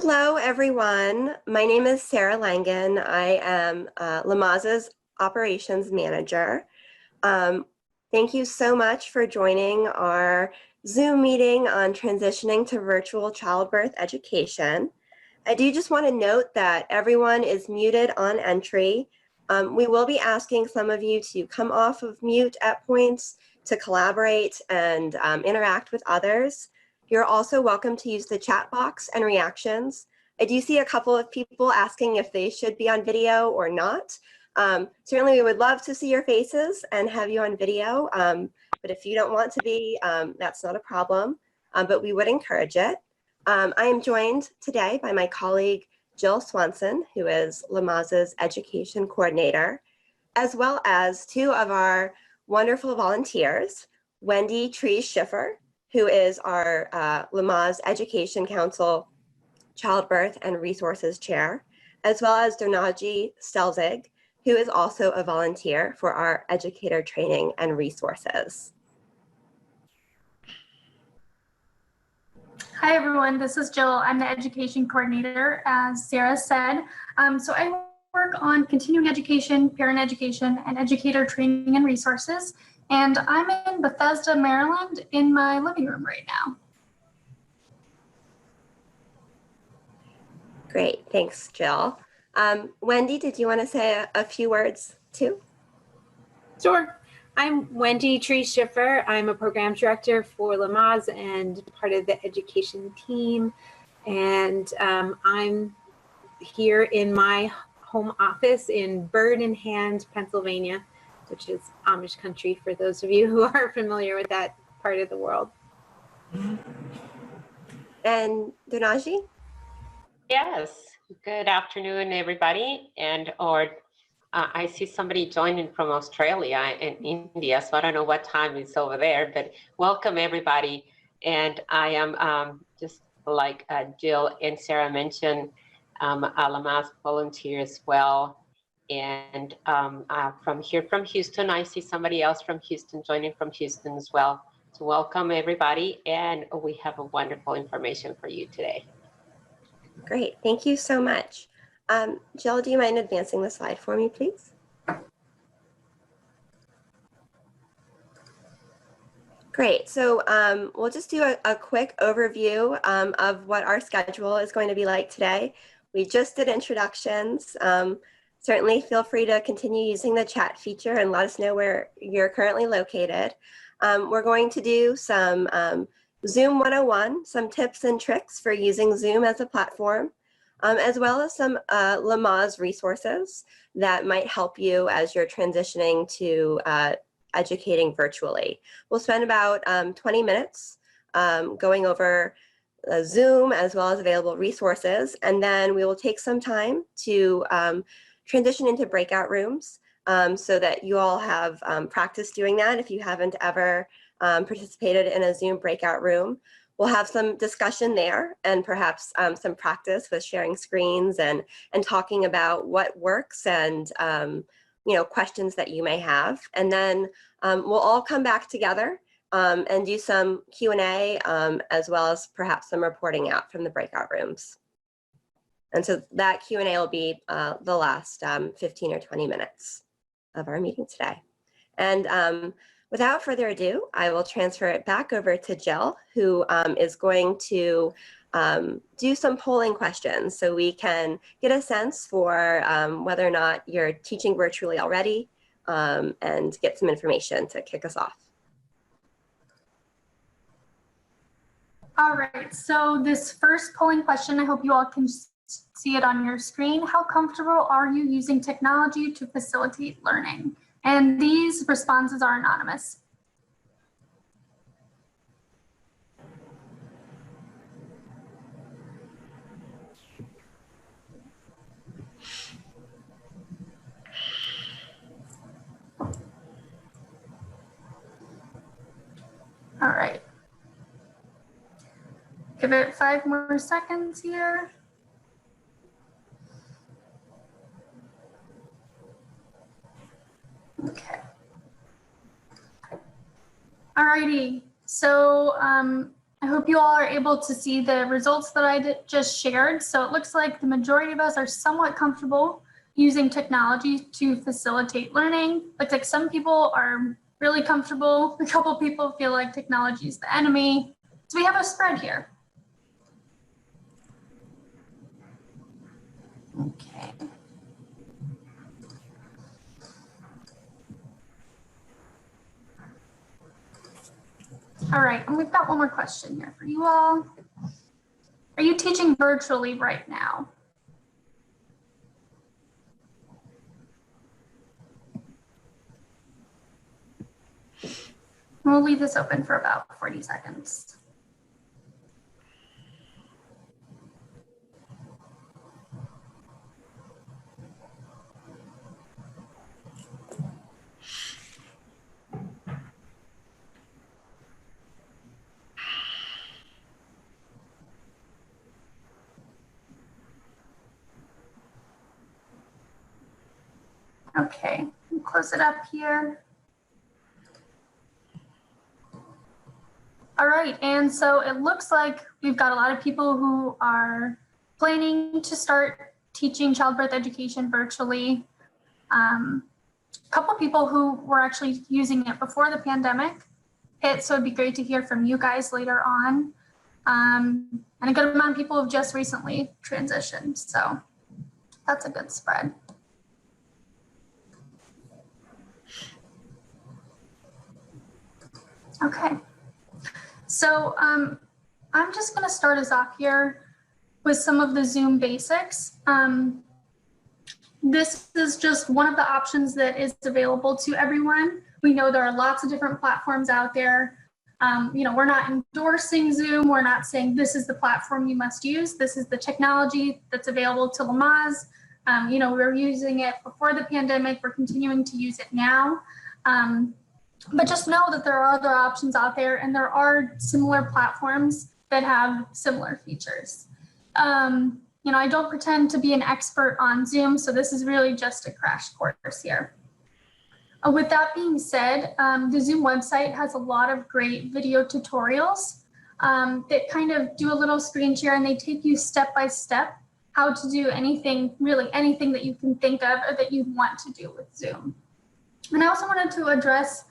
Hello, everyone. My name is Sarah Langen. I am Lamaze's Operations Manager. Thank you so much for joining our Zoom meeting on transitioning to virtual childbirth education. I do just want to note that everyone is muted on entry. We will be asking some of you to come off of mute at points to collaborate and interact with others. You're also welcome to use the chat box and reactions. I do see a couple of people asking if they should be on video or not. Certainly we would love to see your faces and have you on video, but if you don't want to be, that's not a problem, but we would encourage it. I am joined today by my colleague, Jill Swanson, who is Lamaze's education coordinator, as well as two of our wonderful volunteers, Wendy Trees-Schiffer, who is our Lamaze Education Council Childbirth and Resources Chair, as well as Donaji Stelzig, who is also a volunteer for our educator training and resources. Hi everyone, this is Jill. I'm the education coordinator, as Sarah said. So I work on continuing education, parent education, and educator training and resources. And I'm in Bethesda, Maryland, in my living room right now. Great, thanks, Jill. Wendy, did you want to say a few words too? Sure. I'm Wendy Trees-Schiffer. I'm a program director for Lamaze and part of the education team. And I'm here in my home office in Bird in Hand, Pennsylvania, which is Amish country for those of you who are familiar with that part of the world. And Donaji? Yes, good afternoon, everybody. And I see somebody joining from Australia and India, so I don't know what time it's over there, but welcome everybody. And I am just like Jill and Sarah mentioned, a Lamaze volunteer as well. And from Houston, I see somebody else from Houston joining from Houston as well. So welcome everybody, and we have a wonderful information for you today. Great, thank you so much. Jill, do you mind advancing the slide for me, please? Great, so we'll just do a quick overview of what our schedule is going to be like today. We just did introductions. Certainly feel free to continue using the chat feature and let us know where you're currently located. We're going to do some Zoom 101, some tips and tricks for using Zoom as a platform, as well as some Lamaze resources that might help you as you're transitioning to educating virtually. We'll spend about 20 minutes going over Zoom as well as available resources, and then we will take some time to transition into breakout rooms so that you all have practice doing that if you haven't ever participated in a Zoom breakout room. We'll have some discussion there and perhaps some practice with sharing screens and talking about what works and questions that you may have. And then we'll all come back together and do some Q&A as well as perhaps some reporting out from the breakout rooms. And so that Q&A will be the last 15 or 20 minutes of our meeting today. And without further ado, I will transfer it back over to Jill, who is going to do some polling questions so we can get a sense for whether or not you're teaching virtually already and get some information to kick us off. All right, so this first polling question, I hope you all can see it on your screen. How comfortable are you using technology to facilitate learning? And these responses are anonymous. All right. Give it 5 more seconds here. Okay. All righty. So I hope you all are able to see the results that I just shared. So it looks like the majority of us are somewhat comfortable using technology to facilitate learning. Looks like some people are really comfortable. A couple people feel like technology is the enemy. So we have a spread here. Okay. All right, and we've got one more question here for you all. Are you teaching virtually right now? We'll leave this open for about 40 seconds. Okay, we'll close it up here. All right, and so it looks like we've got a lot of people who are planning to start teaching childbirth education virtually. A couple people who were actually using it before the pandemic hit, so it'd be great to hear from you guys later on. And a good amount of people have just recently transitioned, so that's a good spread. Okay, so I'm just going to start us off here with some of the Zoom basics. This is just one of the options that is available to everyone. We know there are lots of different platforms out there. You know, we're not endorsing Zoom. We're not saying this is the platform you must use. This is the technology that's available to Lamaze. You know, we were using it before the pandemic. We're continuing to use it now. But just know that there are other options out there, and there are similar platforms that have similar features. You know, I don't pretend to be an expert on Zoom, so this is really just a crash course here. With that being said, the Zoom website has a lot of great video tutorials that kind of do a little screen share, and they take you step by step how to do anything, really anything that you can think of or that you want to do with Zoom. And I also wanted to address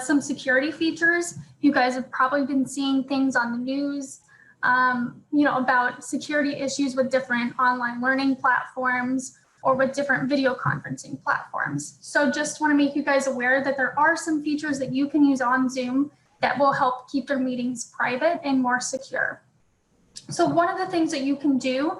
some security features. You guys have probably been seeing things on the news, you know, about security issues with different online learning platforms or with different video conferencing platforms. So just want to make you guys aware that there are some features that you can use on Zoom that will help keep your meetings private and more secure. So one of the things that you can do,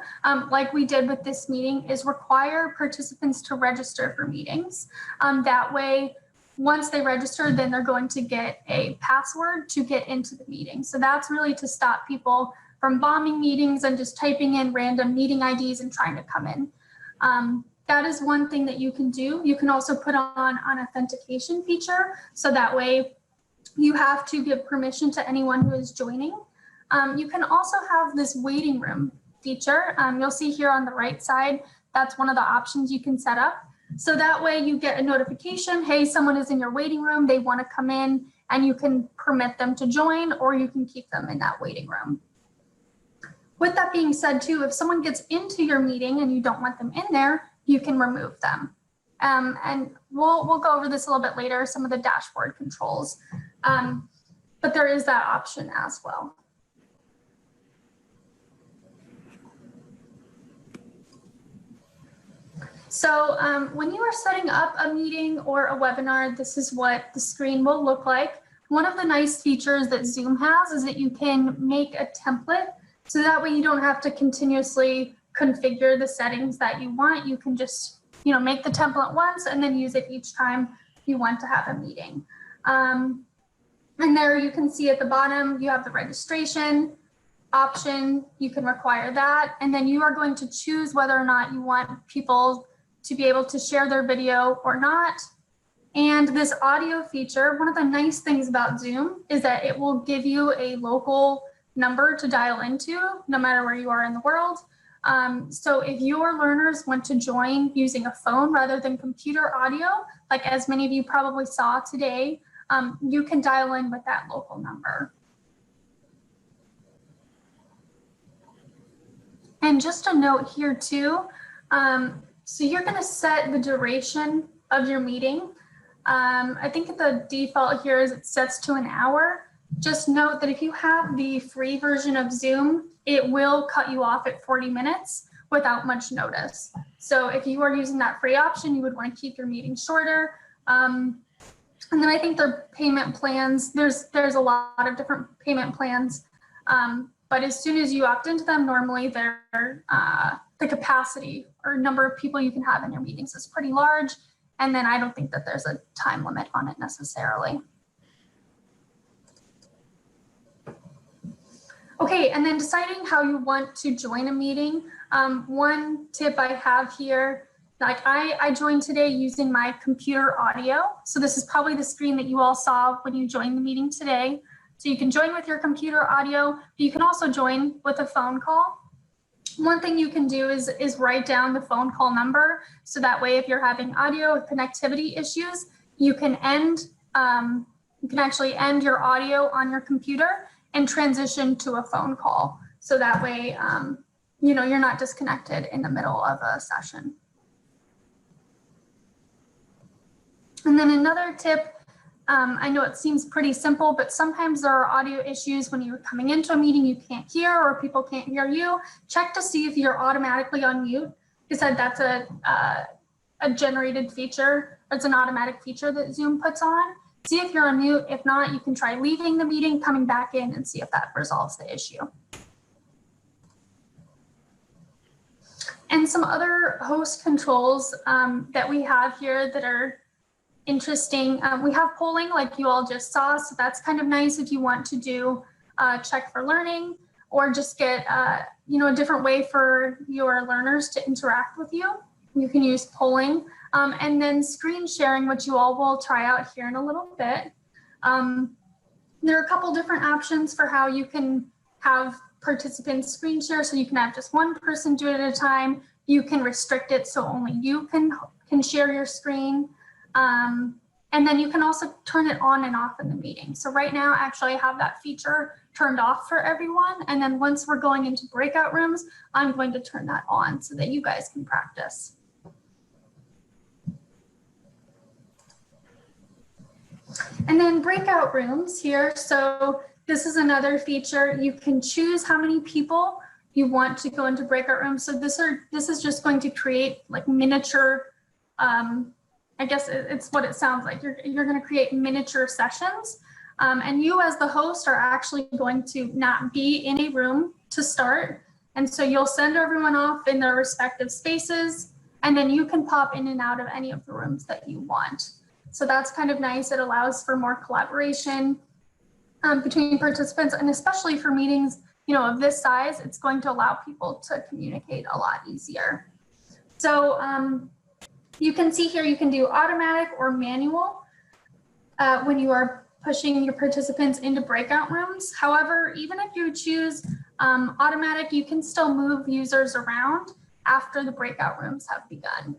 like we did with this meeting, is require participants to register for meetings. That way, once they register, then they're going to get a password to get into the meeting. So that's really to stop people from bombing meetings and just typing in random meeting IDs and trying to come in. That is one thing that you can do. You can also put on an authentication feature. So that way you have to give permission to anyone who is joining. You can also have this waiting room feature. You'll see here on the right side, that's one of the options you can set up. So that way you get a notification, hey, someone is in your waiting room, they want to come in, and you can permit them to join, or you can keep them in that waiting room. With that being said too, if someone gets into your meeting and you don't want them in there, you can remove them. And we'll go over this a little bit later, some of the dashboard controls, but there is that option as well. So when you are setting up a meeting or a webinar, this is what the screen will look like. One of the nice features that Zoom has is that you can make a template, so that way you don't have to continuously configure the settings that you want. You can just, you know, make the template once and then use it each time you want to have a meeting. And there you can see at the bottom, you have the registration option. You can require that, and then you are going to choose whether or not you want people to be able to share their video or not. And this audio feature, one of the nice things about Zoom is that it will give you a local number to dial into no matter where you are in the world. So if your learners want to join using a phone rather than computer audio, like as many of you probably saw today, you can dial in with that local number. And just a note here too, so you're going to set the duration of your meeting. I think the default here is it sets to an hour. Just note that if you have the free version of Zoom, it will cut you off at 40 minutes without much notice. So if you are using that free option, you would want to keep your meeting shorter. And then I think the payment plans, there's a lot of different payment plans. But as soon as you opt into them, normally they're, the capacity or number of people you can have in your meetings is pretty large. And then I don't think that there's a time limit on it necessarily. Okay, and then deciding how you want to join a meeting. One tip I have here, like I joined today using my computer audio. So this is probably the screen that you all saw when you joined the meeting today. So you can join with your computer audio, but you can also join with a phone call. One thing you can do is write down the phone call number. So that way, if you're having audio connectivity issues, you can actually end your audio on your computer and transition to a phone call. So that way, you know, you're not disconnected in the middle of a session. And then another tip, I know it seems pretty simple, but sometimes there are audio issues when you're coming into a meeting you can't hear or people can't hear you. Check to see if you're automatically on mute. You said that's a generated feature. It's an automatic feature that Zoom puts on. See if you're on mute. If not, you can try leaving the meeting, coming back in, and see if that resolves the issue. And some other host controls that we have here that are interesting. We have polling like you all just saw, so that's kind of nice if you want to do check for learning or just get you know, a different way for your learners to interact with you. You can use polling and then screen sharing, which you all will try out here in a little bit. There are a couple different options for how you can have participants screen share, so you can have just one person do it at a time. You can restrict it so only you can share your screen. And then you can also turn it on and off in the meeting. So right now, actually, I have that feature turned off for everyone. And then once we're going into breakout rooms, I'm going to turn that on so that you guys can practice. And then breakout rooms here. So this is another feature. You can choose how many people you want to go into breakout rooms. So this is just going to create like miniature, I guess it's what it sounds like. You're going to create miniature sessions. And you as the host are actually going to not be in a room to start. And so you'll send everyone off in their respective spaces, and then you can pop in and out of any of the rooms that you want. So that's kind of nice. It allows for more collaboration between participants, and especially for meetings, you know, of this size, it's going to allow people to communicate a lot easier. So you can see here, you can do automatic or manual when you are pushing your participants into breakout rooms. However, even if you choose automatic, you can still move users around after the breakout rooms have begun.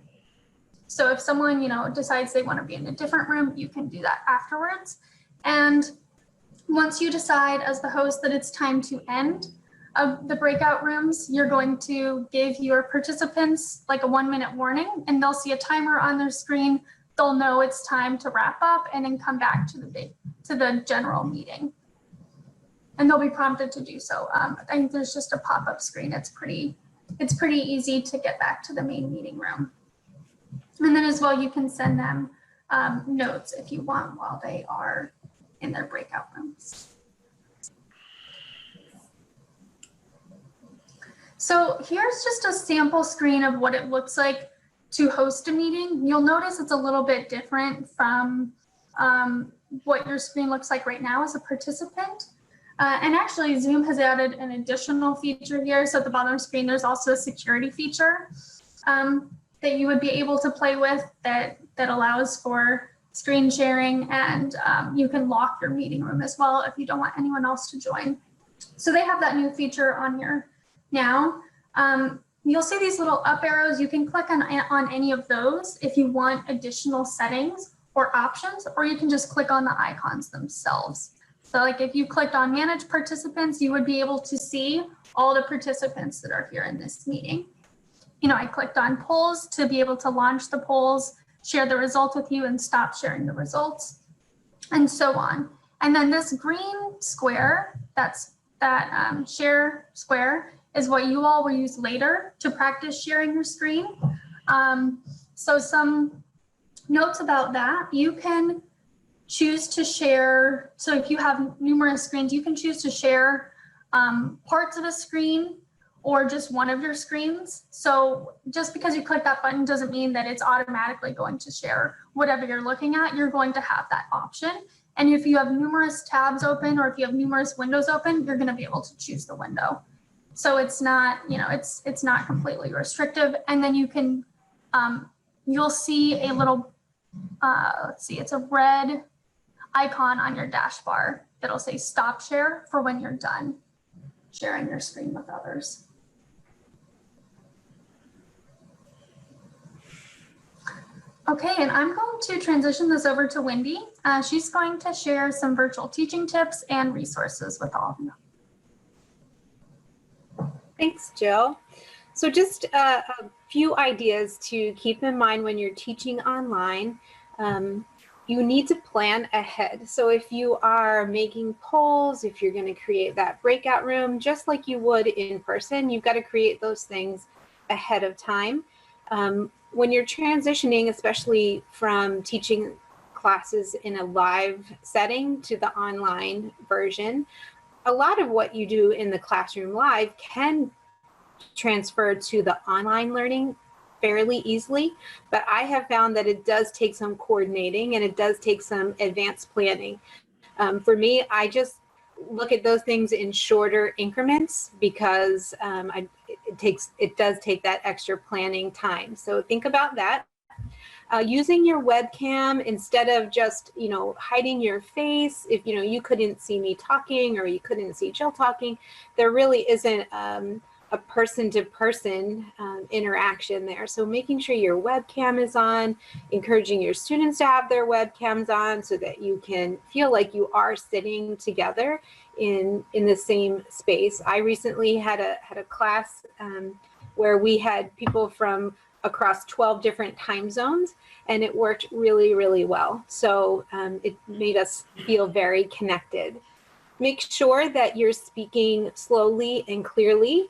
So if someone, you know, decides they want to be in a different room, you can do that afterwards. And once you decide as the host that it's time to end of the breakout rooms, you're going to give your participants like a 1-minute warning, and they'll see a timer on their screen. They'll know it's time to wrap up and then come back to the general meeting. And they'll be prompted to do so. I think there's just a pop-up screen. It's pretty easy to get back to the main meeting room. And then as well, you can send them notes if you want while they are in their breakout rooms. So here's just a sample screen of what it looks like to host a meeting. You'll notice it's a little bit different from what your screen looks like right now as a participant. And actually, Zoom has added an additional feature here. So at the bottom of the screen, there's also a security feature that you would be able to play with that allows for screen sharing, and you can lock your meeting room as well if you don't want anyone else to join. So they have that new feature on here now. You'll see these little up arrows. You can click on any of those if you want additional settings or options, or you can just click on the icons themselves. So like if you clicked on manage participants, you would be able to see all the participants that are here in this meeting. You know, I clicked on polls to be able to launch the polls, share the results with you, and stop sharing the results, and so on. And then this green square, that share square, is what you all will use later to practice sharing your screen. So some notes about that: you can choose to share. So if you have numerous screens, you can choose to share parts of a screen or just one of your screens. So just because you click that button doesn't mean that it's automatically going to share whatever you're looking at. You're going to have that option. And if you have numerous tabs open, or if you have numerous windows open, you're going to be able to choose the window. So it's not, you know, it's not completely restrictive. And then you can, you'll see a little, let's see, it's a red icon on your dash bar that'll say stop share for when you're done sharing your screen with others. Okay, and I'm going to transition this over to Wendy. She's going to share some virtual teaching tips and resources with all of you. Thanks, Jill. So just a few ideas to keep in mind when you're teaching online. You need to plan ahead. So if you are making polls, if you're going to create that breakout room, just like you would in person, you've got to create those things ahead of time. When you're transitioning, especially from teaching classes in a live setting to the online version, a lot of what you do in the classroom live can transfer to the online learning fairly easily, but I have found that it does take some coordinating and it does take some advanced planning. For me, I just look at those things in shorter increments because it does take that extra planning time. So think about that. Using your webcam instead of just, you know, hiding your face. If, you know, you couldn't see me talking or you couldn't see Jill talking, there really isn't a person-to-person interaction there. So making sure your webcam is on, encouraging your students to have their webcams on so that you can feel like you are sitting together in the same space. I recently had a class where we had people from across 12 different time zones, and it worked really, really well. So it made us feel very connected. Make sure that you're speaking slowly and clearly.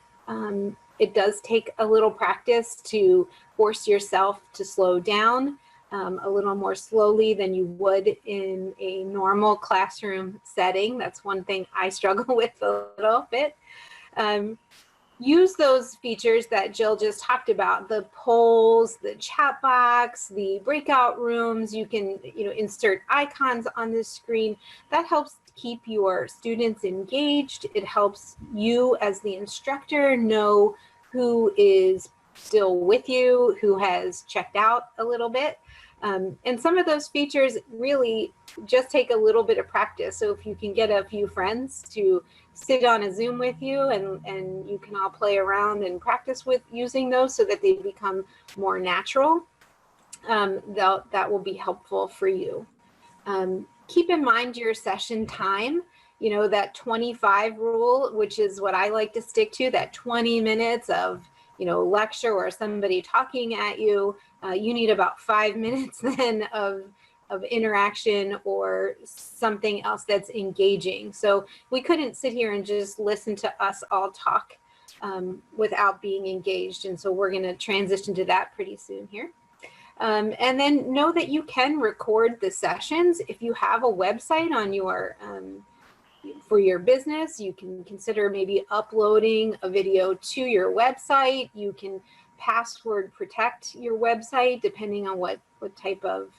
It does take a little practice to force yourself to slow down a little more slowly than you would in a normal classroom setting. That's one thing I struggle with a little bit. Use those features that Jill just talked about, the polls, the chat box, the breakout rooms. You can, you know, insert icons on the screen. That helps keep your students engaged. It helps you as the instructor know who is still with you, who has checked out a little bit. And some of those features really just take a little bit of practice. So if you can get a few friends to sit on a Zoom with you and you can all play around and practice with using those so that they become more natural, that will be helpful for you. Keep in mind your session time, you know, that 25 rule, which is what I like to stick to, that 20 minutes of, you know, lecture or somebody talking at you. You need about 5 minutes then of interaction or something else that's engaging. So we couldn't sit here and just listen to us all talk without being engaged. And so we're going to transition to that pretty soon here. And then know that you can record the sessions. If you have a website on your for your business, you can consider maybe uploading a video to your website. You can password protect your website depending on what type of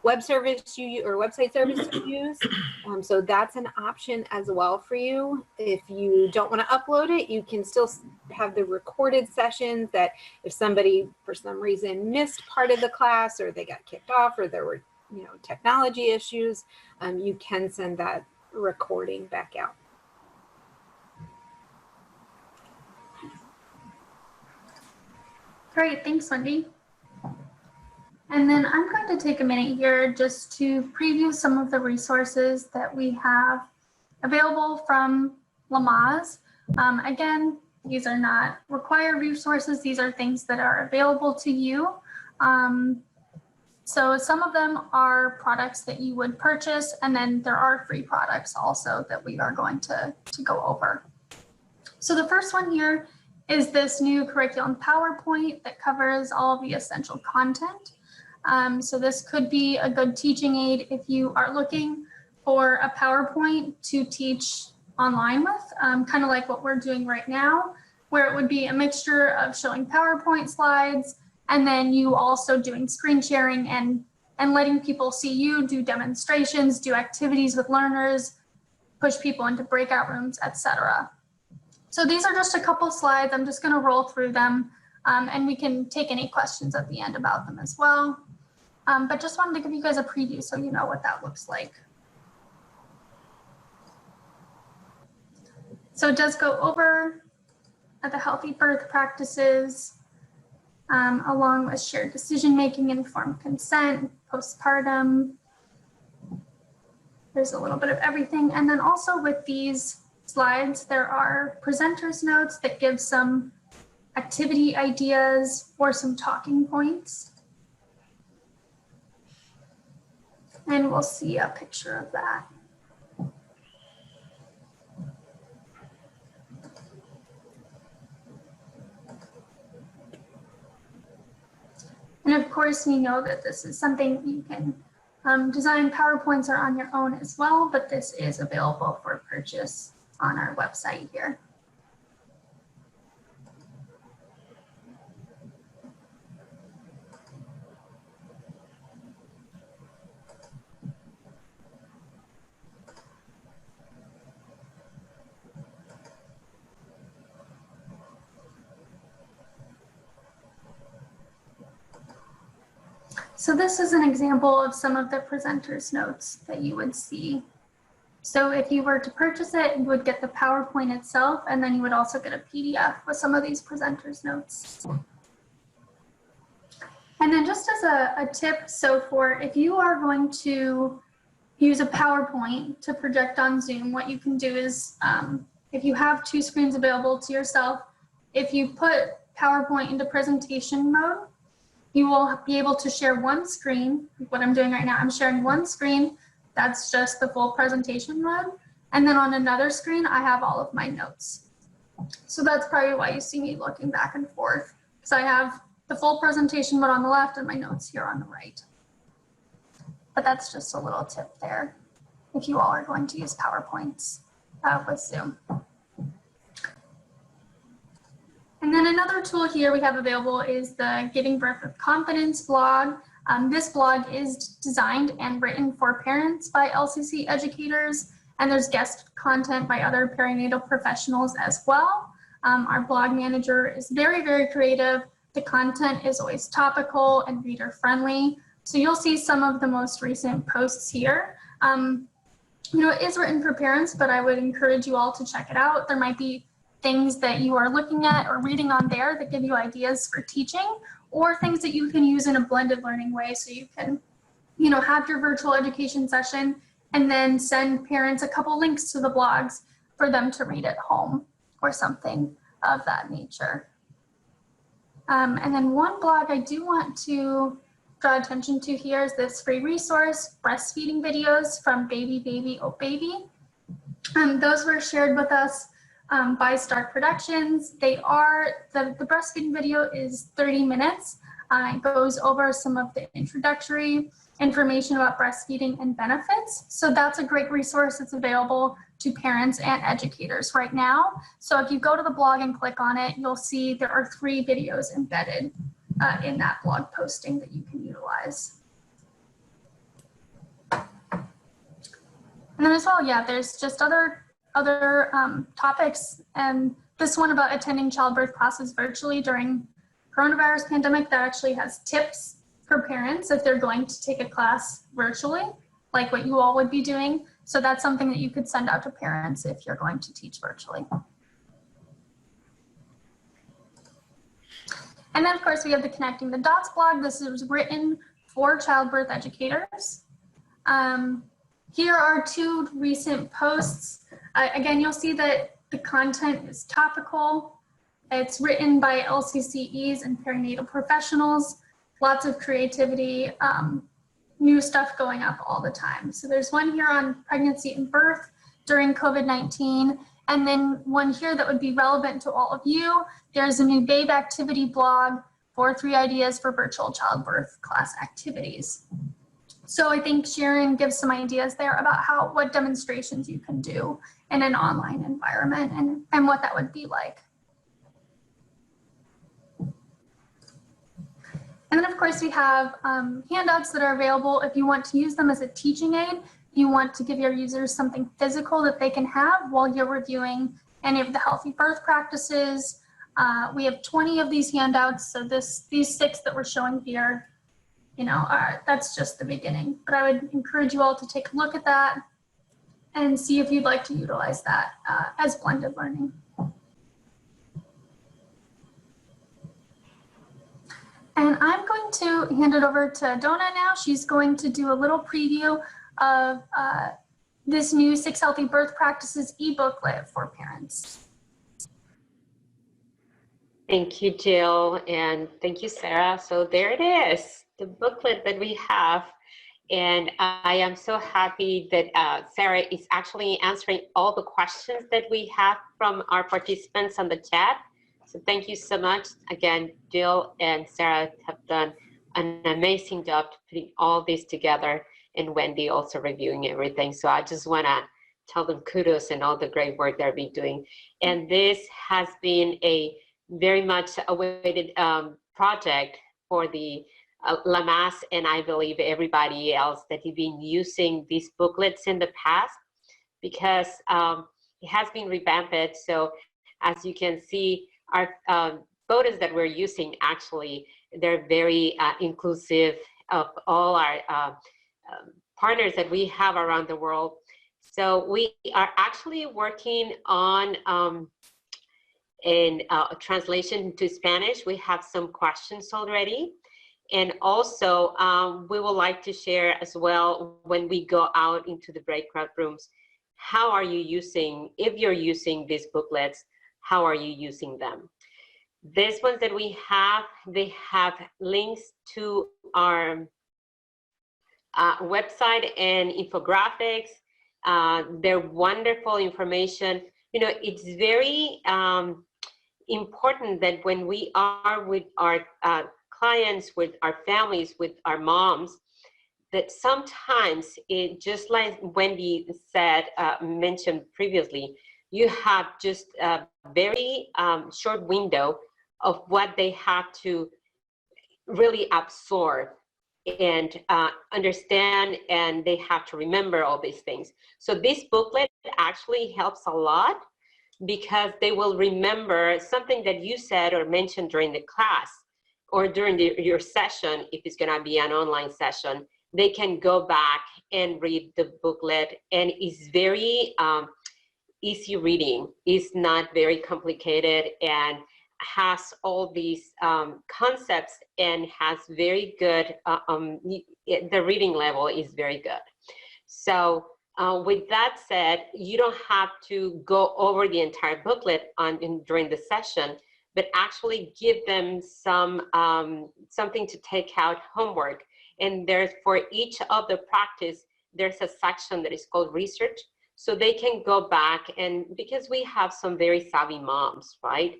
web service or website service you use. So that's an option as well for you. If you don't want to upload it, you can still have the recorded sessions that if somebody for some reason missed part of the class or they got kicked off or there were, you know, technology issues, you can send that recording back out. Great, thanks, Wendy. And then I'm going to take a minute here just to preview some of the resources that we have available from Lamaze. Again, these are not required resources. These are things that are available to you. So some of them are products that you would purchase, and then there are free products also that we are going to go over. So the first one here is this new curriculum PowerPoint that covers all of the essential content. So this could be a good teaching aid if you are looking for a PowerPoint to teach online with, kind of like what we're doing right now, where it would be a mixture of showing PowerPoint slides and then you also doing screen sharing and letting people see you do demonstrations, do activities with learners, push people into breakout rooms, etc. So these are just a couple slides. I'm just going to roll through them, and we can take any questions at the end about them as well. But just wanted to give you guys a preview so you know what that looks like. So it does go over the healthy birth practices, along with shared decision-making, informed consent, postpartum. There's a little bit of everything. And then also with these slides, there are presenters notes that give some activity ideas or some talking points. And we'll see a picture of that. And of course, we know that this is something you can design. PowerPoints are on your own as well, but this is available for purchase on our website here. So this is an example of some of the presenters notes that you would see. So if you were to purchase it, you would get the PowerPoint itself, and then you would also get a PDF with some of these presenters notes. And then just as a tip, so for if you are going to use a PowerPoint to project on Zoom, what you can do is if you have two screens available to yourself, if you put PowerPoint into presentation mode, you will be able to share one screen. What I'm doing right now, I'm sharing one screen. That's just the full presentation mode. And then on another screen, I have all of my notes. So that's probably why you see me looking back and forth, because I have the full presentation mode on the left and my notes here on the right. But that's just a little tip there if you all are going to use PowerPoints with Zoom. And then another tool here we have available is the Giving Birth with Confidence blog. This blog is designed and written for parents by LCC educators, and there's guest content by other perinatal professionals as well. Our blog manager is very, very creative. The content is always topical and reader friendly. So you'll see some of the most recent posts here. You know, it is written for parents, but I would encourage you all to check it out. There might be things that you are looking at or reading on there that give you ideas for teaching, or things that you can use in a blended learning way. So you can, you know, have your virtual education session and then send parents a couple links to the blogs for them to read at home or something of that nature. And then one blog I do want to draw attention to here is this free resource, breastfeeding videos from Baby Baby Oh Baby. Those were shared with us by Stark Productions. They are, the breastfeeding video is 30 minutes. It goes over some of the introductory information about breastfeeding and benefits. So that's a great resource that's available to parents and educators right now. So if you go to the blog and click on it, you'll see there are 3 videos embedded in that blog posting that you can utilize. And then as well, yeah, there's just other topics, and this one about attending childbirth classes virtually during coronavirus pandemic, that actually has tips for parents if they're going to take a class virtually, like what you all would be doing. So that's something that you could send out to parents if you're going to teach virtually. And then of course we have the Connecting the Dots blog. This is written for childbirth educators. Here are two recent posts. Again, you'll see that the content is topical. It's written by LCCEs and perinatal professionals. Lots of creativity, new stuff going up all the time. So there's one here on pregnancy and birth during COVID-19, and then one here that would be relevant to all of you. There's a new babe activity blog for 3 ideas for virtual childbirth class activities. So I think Sharon gives some ideas there about what demonstrations you can do in an online environment and what that would be like. And then of course we have handouts that are available if you want to use them as a teaching aid. You want to give your users something physical that they can have while you're reviewing any of the healthy birth practices. We have 20 of these handouts. So these 6 that we're showing here, that's just the beginning. But I would encourage you all to take a look at that and see if you'd like to utilize that as blended learning. And I'm going to hand it over to Donna now. She's going to do a little preview of this new 6 Healthy Birth Practices e-booklet for parents. Thank you, Jill, and thank you, Sarah. So there it is, the booklet that we have. And I am so happy that Sarah is actually answering all the questions that we have from our participants on the chat. So thank you so much. Again, Jill and Sarah have done an amazing job putting all this together, and Wendy also reviewing everything. So I just want to tell them kudos and all the great work they've been doing. And this has been a very much awaited project for the Lamaze, and I believe everybody else that have been using these booklets in the past, because it has been revamped. So as you can see, our photos that we're using, actually, they're very inclusive of all our partners that we have around the world. So we are actually working on a translation to Spanish. We have some questions already. And also, we would like to share as well, when we go out into the breakout rooms, how are you using, if you're using these booklets, how are you using them? These ones that we have, they have links to our website and infographics. They're wonderful information. It's very important that when we are with our clients, with our families, with our moms, that sometimes, just like Wendy said, mentioned previously, you have just a very short window of what they have to really absorb and understand, and they have to remember all these things. So this booklet actually helps a lot, because they will remember something that you said or mentioned during the class or during your session. If it's going to be an online session, they can go back and read the booklet, and it's very easy reading. It's not very complicated, and has all these concepts, and has very good, the reading level is very good. So with that said, you don't have to go over the entire booklet during the session, but actually give them some something to take out homework. And there's, for each of the practice, there's a section that is called research. So they can go back, and because we have some very savvy moms, right?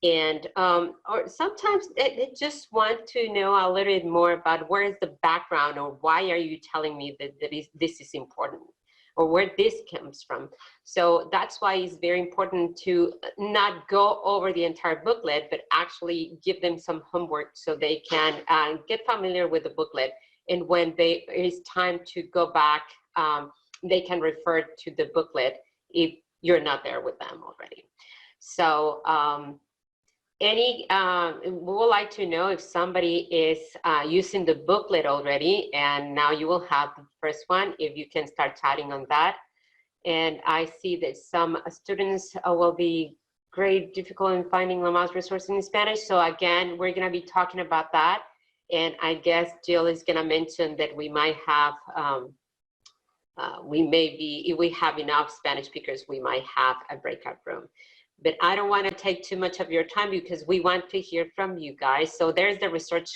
And or sometimes they just want to know a little bit more about where is the background, or why are you telling me that this is important, or where this comes from. So that's why it's very important to not go over the entire booklet, but actually give them some homework so they can get familiar with the booklet. And when it is time to go back, they can refer to the booklet if you're not there with them already. So we would like to know if somebody is using the booklet already, and now you will have the first one, if you can start chatting on that. And I see that some students will be great difficult in finding Lamaze resources in Spanish. So again, we're gonna be talking about that. And I guess Jill is gonna mention that we might have we may be, if we have enough Spanish speakers, we might have a breakout room. But I don't want to take too much of your time because we want to hear from you guys. So there's the research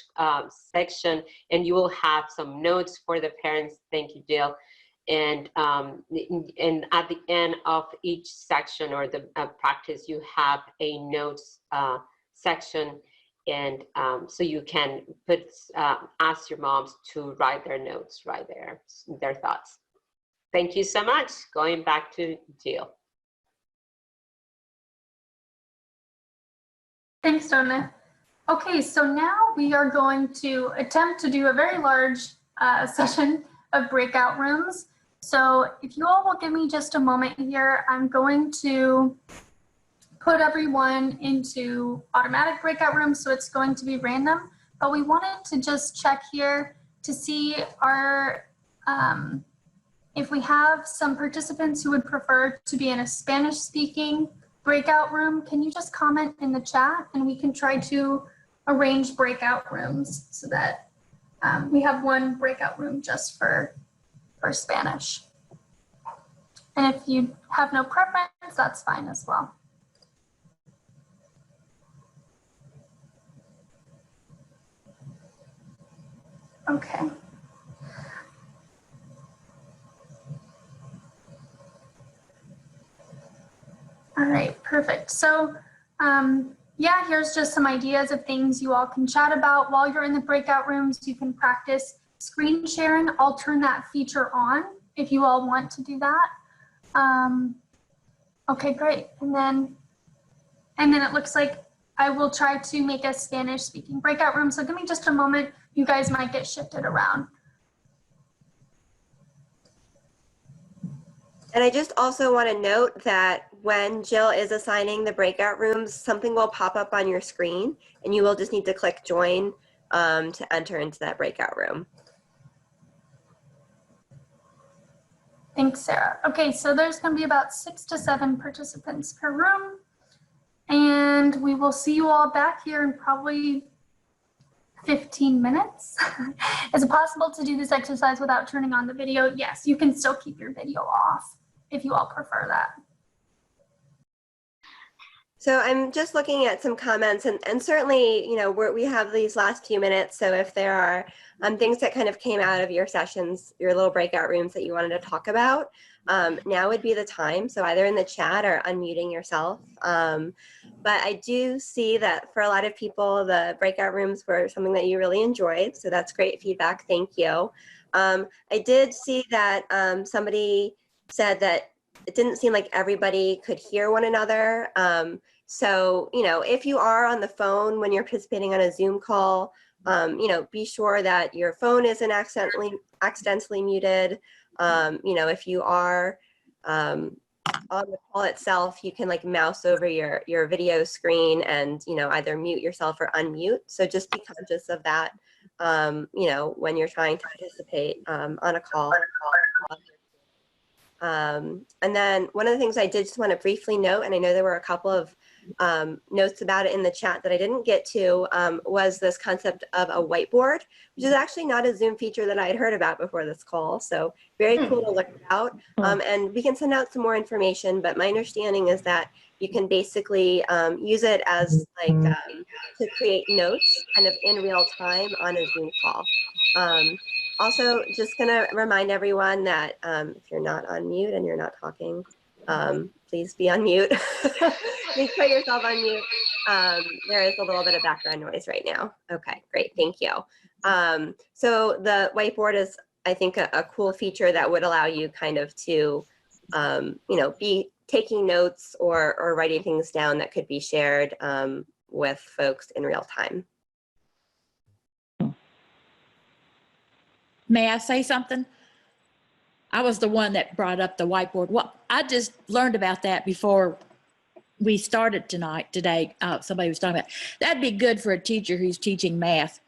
section, and you will have some notes for the parents. Thank you, Jill. And at the end of each section or the practice, you have a notes section, and so you can put ask your moms to write their notes right there, their thoughts. Thank you so much. Going back to Jill. Thanks, Donna. Okay, so now we are going to attempt to do a very large session of breakout rooms. So if you all will give me just a moment here, I'm going to put everyone into automatic breakout rooms, so it's going to be random. But we wanted to just check here to see our, if we have some participants who would prefer to be in a Spanish-speaking breakout room. Can you just comment in the chat, and we can try to arrange breakout rooms so that we have one breakout room just for Spanish. And if you have no preference, that's fine as well. Okay. All right, perfect. So yeah, here's just some ideas of things you all can chat about while you're in the breakout rooms. You can practice screen sharing. I'll turn that feature on if you all want to do that. Okay, great. And then it looks like I will try to make a Spanish speaking breakout room. So give me just a moment. You guys might get shifted around. And I just also want to note that when Jill is assigning the breakout rooms, something will pop up on your screen, and you will just need to click join to enter into that breakout room. Thanks, Sarah. Okay, so there's going to be about 6 to 7 participants per room, and we will see you all back here in probably 15 minutes. Is it possible to do this exercise without turning on the video? Yes, you can still keep your video off if you all prefer that. So I'm just looking at some comments, and certainly, you know, we have these last few minutes. So if there are things that kind of came out of your sessions, your little breakout rooms that you wanted to talk about, now would be the time. So either in the chat or unmuting yourself. But I do see that for a lot of people, the breakout rooms were something that you really enjoyed. So that's great feedback. Thank you. I did see that somebody said that it didn't seem like everybody could hear one another. So, you know, if you are on the phone when you're participating on a Zoom call, you know, be sure that your phone isn't accidentally muted. You know, if you are on the call itself, you can like mouse over your video screen and, you know, either mute yourself or unmute. So just be conscious of that, you know, when you're trying to participate on a call. And then one of the things I did just want to briefly note, and I know there were a couple of notes about it in the chat that I didn't get to, was this concept of a whiteboard, which is actually not a Zoom feature that I had heard about before this call. So very cool to look out. And we can send out some more information, but my understanding is that you can basically use it as like to create notes kind of in real time on a Zoom call. Also, just gonna remind everyone that if you're not on mute and you're not talking, please be on mute. Please put yourself on mute. There is a little bit of background noise right now. Okay, great, thank you. So the whiteboard is, I think, a cool feature that would allow you kind of to, you know, be taking notes or writing things down that could be shared with folks in real time. May I say something? I was the one that brought up the whiteboard. Well, I just learned about that before we started today. Somebody was talking about that'd be good for a teacher who's teaching math.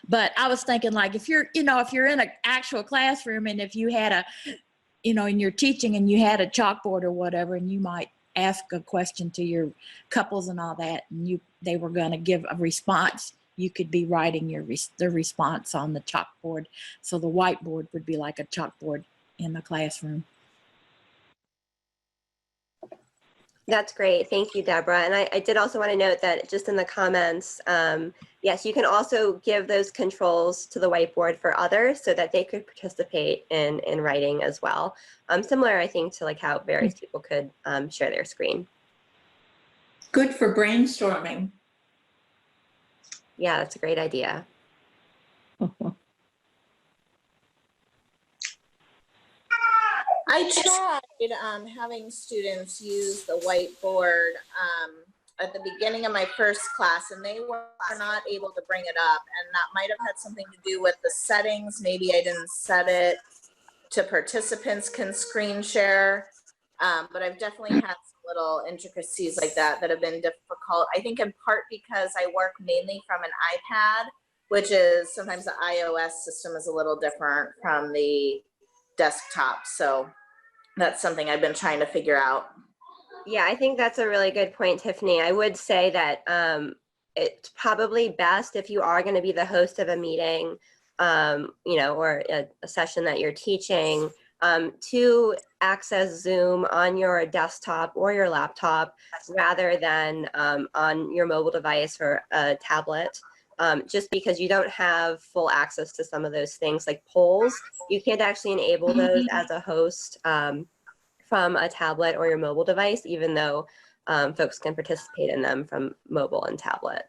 But I was thinking, like, if you're, you know, if you're in an actual classroom and if you had a, you know, and you're teaching and you had a chalkboard or whatever, and you might ask a question to your couples and all that, and they were going to give a response. You could be writing the response on the chalkboard. So the whiteboard would be like a chalkboard in the classroom. That's great. Thank you, Deborah. And I did also want to note that just in the comments, yes, you can also give those controls to the whiteboard for others so that they could participate in writing as well. Similar, I think, to like how various people could share their screen. Good for brainstorming. Yeah, that's a great idea. I tried having students use the whiteboard at the beginning of my first class, and they were not able to bring it up. And that might have had something to do with the settings. Maybe I didn't set it to participants can screen share. But I've definitely had some little intricacies like that have been difficult. I think in part because I work mainly from an iPad, which is sometimes the iOS system is a little different from the desktop. So that's something I've been trying to figure out. Yeah, I think that's a really good point, Tiffany. I would say that it's probably best if you are going to be the host of a meeting, you know, or a session that you're teaching, to access Zoom on your desktop or your laptop rather than on your mobile device or a tablet. Just because you don't have full access to some of those things like polls, you can't actually enable those as a host from a tablet or your mobile device, even though folks can participate in them from mobile and tablet.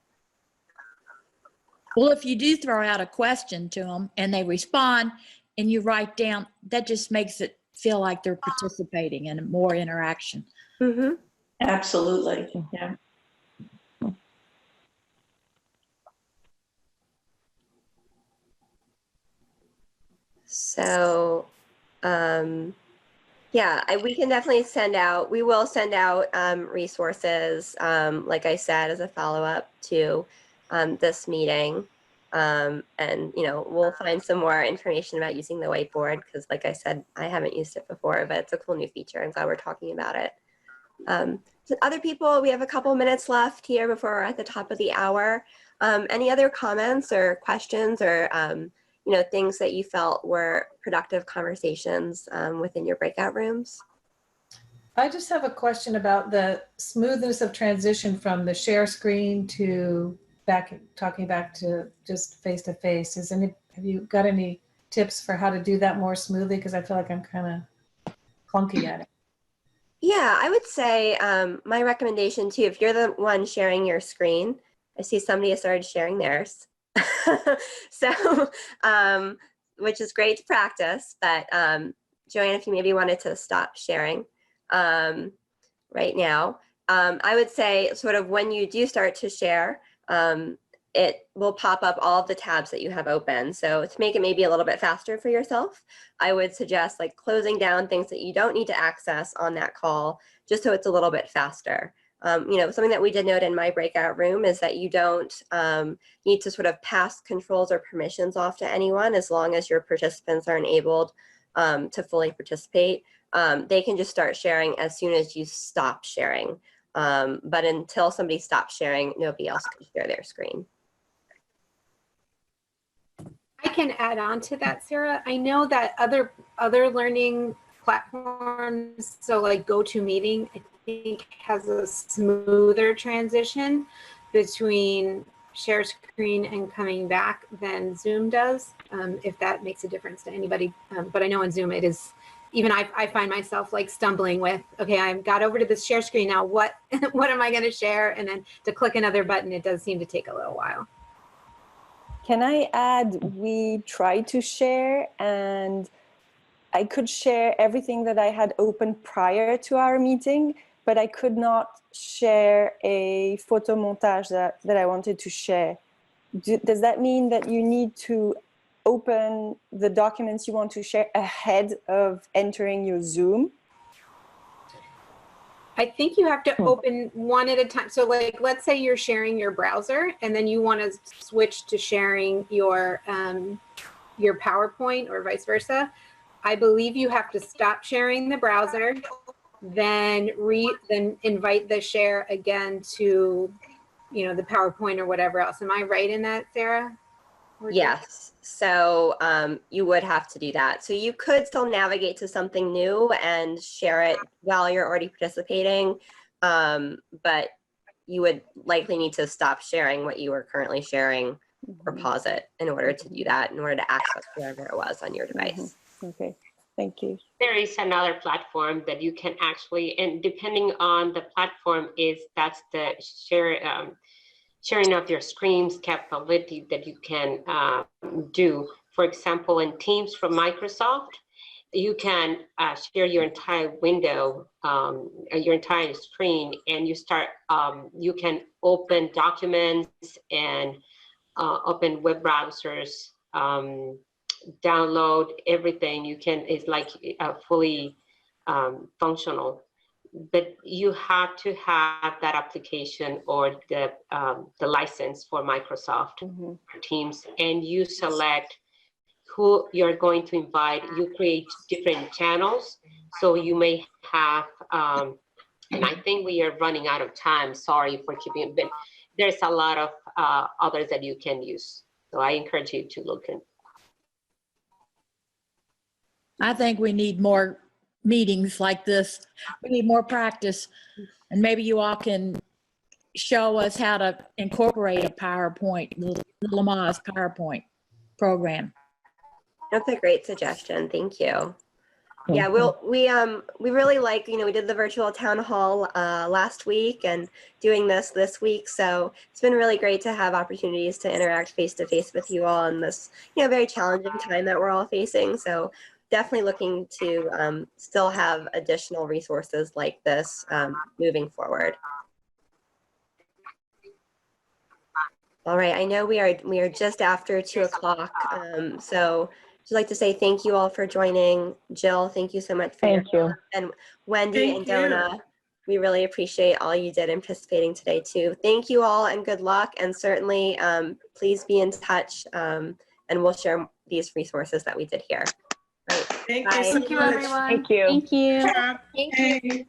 Well, if you do throw out a question to them and they respond and you write down, that just makes it feel like they're participating and more interaction. Mm-hmm. Absolutely. Yeah. So, yeah, we can definitely we will send out resources, like I said, as a follow-up to this meeting. And, you know, we'll find some more information about using the whiteboard because, like I said, I haven't used it before, but it's a cool new feature. I'm glad we're talking about it. So other people, we have a couple minutes left here before we're at the top of the hour. Any other comments or questions or you know, things that you felt were productive conversations within your breakout rooms? I just have a question about the smoothness of transition from the share screen to talking back to just face to face. Have you got any tips for how to do that more smoothly? Because I feel like I'm kind of clunky at it. Yeah, I would say my recommendation too, if you're the one sharing your screen, I see somebody has started sharing theirs. So, which is great to practice, but Joanne, if you maybe wanted to stop sharing right now, I would say sort of when you do start to share, it will pop up all of the tabs that you have open. So to make it maybe a little bit faster for yourself, I would suggest like closing down things that you don't need to access on that call, just so it's a little bit faster. You know, something that we did note in my breakout room is that you don't need to sort of pass controls or permissions off to anyone as long as your participants are enabled to fully participate. They can just start sharing as soon as you stop sharing. But until somebody stops sharing, nobody else can share their screen. I can add on to that, Sarah. I know that other learning platforms, so like GoToMeeting, I think has a smoother transition between share screen and coming back than Zoom does, if that makes a difference to anybody. But I know in Zoom it is, even I find myself like stumbling with, okay, I've got over to this share screen now, what am I going to share? And then to click another button, it does seem to take a little while. Can I add, we tried to share and I could share everything that I had open prior to our meeting, but I could not share a photo montage that I wanted to share. Does that mean that you need to open the documents you want to share ahead of entering your Zoom? I think you have to open one at a time. So like, let's say you're sharing your browser and then you want to switch to sharing your PowerPoint or vice versa. I believe you have to stop sharing the browser, then invite the share again to, you know, the PowerPoint or whatever else. Am I right in that, Sarah? Yes, so you would have to do that. So you could still navigate to something new and share it while you're already participating, but you would likely need to stop sharing what you were currently sharing or pause it in order to do that, in order to access wherever it was on your device. Okay, thank you. There is another platform that you can actually, and depending on the platform, that's the sharing of your screens capability that you can do. For example, in Teams from Microsoft, you can share your entire window, your entire screen, and you can open documents and open web browsers, download everything. It's like fully functional. But you have to have that application or the license for Microsoft Teams, and you select who you're going to invite. You create different channels, so you may have, and I think we are running out of time. Sorry for keeping, but there's a lot of others that you can use. So I encourage you to look in. I think we need more meetings like this. We need more practice. And maybe you all can show us how to incorporate a PowerPoint, the Lamaze PowerPoint program. That's a great suggestion. Thank you. Yeah, we really like, we did the virtual town hall last week and doing this week. So it's been really great to have opportunities to interact face to face with you all in this, very challenging time that we're all facing. So definitely looking to still have additional resources like this moving forward. All right, I know we are just after 2 o'clock, so I'd like to say thank you all for joining. Jill, thank you so much for your help. And Wendy and Donna, we really appreciate all you did in participating today too. Thank you all and good luck, and certainly please be in touch and we'll share these resources that we did here. Right. Thank you, everyone. Thank you. Thank you. Thank you.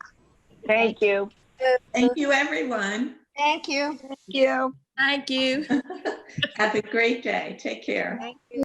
Thank you. Thank you, everyone. Thank you. Thank you. Thank you. Have a great day. Take care. Thank you.